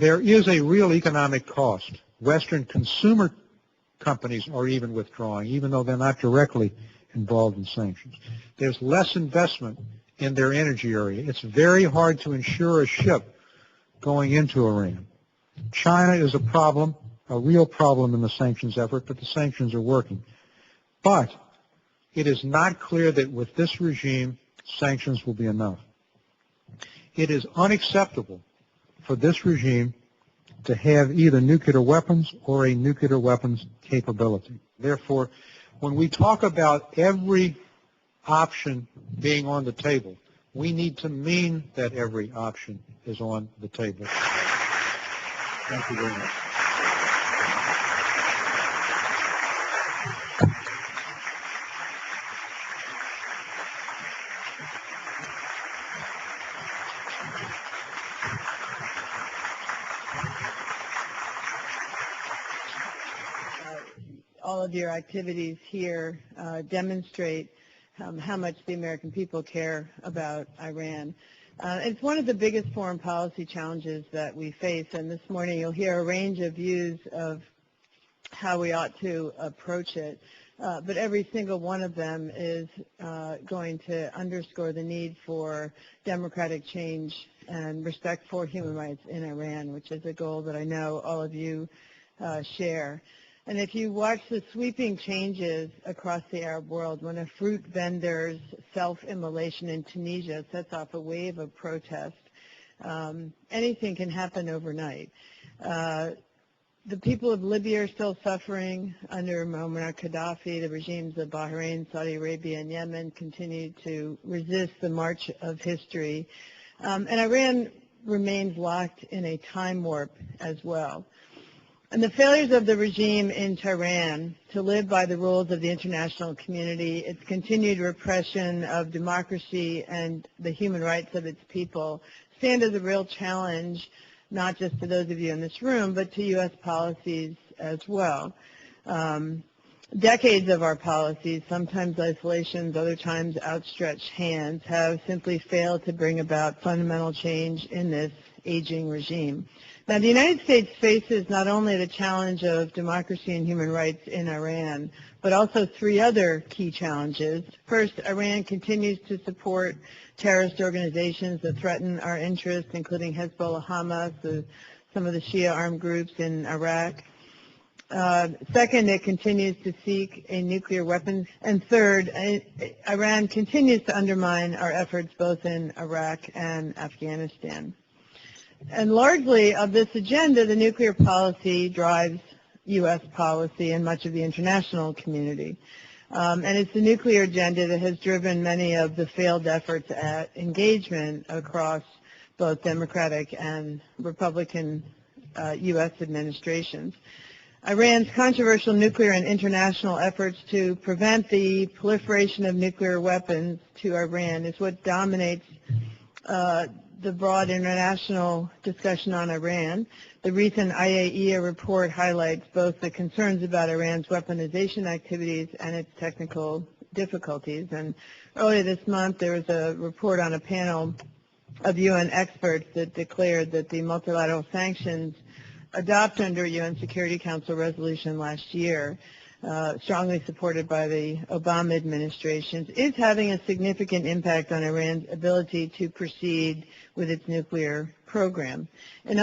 There is a real economic cost. Western consumer companies are even withdrawing, even though they're not directly involved in sanctions. There's less investment in their energy area. It's very hard to insure a ship going into Iran. China is a problem, a real problem in the sanctions effort, but the sanctions are working. But it is not clear that with this regime, sanctions will be enough. It is unacceptable for this regime to have either nuclear weapons or a nuclear weapons capability. Therefore, when we talk about every option being on the table, we need to mean that every option is on the table. Thank you very much. All of your activities here demonstrate how much the American people care about Iran. It's one of the biggest foreign policy challenges that we face, and this morning you'll hear a range of views of how we ought to approach it. But every single one of them is going to underscore the need for democratic change and respect for human rights in Iran, which is a goal that I know all of you share. And if you watch the sweeping changes across the Arab world, when a fruit vendor's self-immolation in Tunisia sets off a wave of protest, anything can happen overnight. The people of Libya are still suffering under Muammar Gaddafi. The regimes of Bahrain, Saudi Arabia, and Yemen continue to resist the march of history. And Iran remains locked in a time warp as well. And the failures of the regime in Tehran to live by the rules of the international community, its continued repression of democracy and the human rights of its people, stand as a real challenge, not just to those of you in this room, but to U.S. policies as well. Decades of our policies, sometimes isolations, other times outstretched hands, have simply failed to bring about fundamental change in this aging regime. Now, the United States faces not only the challenge of democracy and human rights in Iran, but also three other key challenges. First, Iran continues to support terrorist organizations that threaten our interests, including Hezbollah, Hamas, some of the Shia armed groups in Iraq. Second, it continues to seek a nuclear weapons. And third, Iran continues to undermine our efforts both in Iraq and Afghanistan. And largely of this agenda, the nuclear policy drives U.S. policy and much of the international community. And it's the nuclear agenda that has driven many of the failed efforts at engagement across both Democratic and Republican U.S. administrations. Iran's controversial nuclear and international efforts to prevent the proliferation of nuclear weapons to Iran is what dominates the broad international discussion on Iran. The recent IAEA report highlights both the concerns about Iran's weaponization activities and its technical difficulties. And earlier this month, there was a report on a panel of UN experts that declared that the multilateral sanctions adopted under UN Security Council resolution last year, strongly supported by the Obama administration, is having a significant impact on Iran's ability to proceed with its nuclear program. In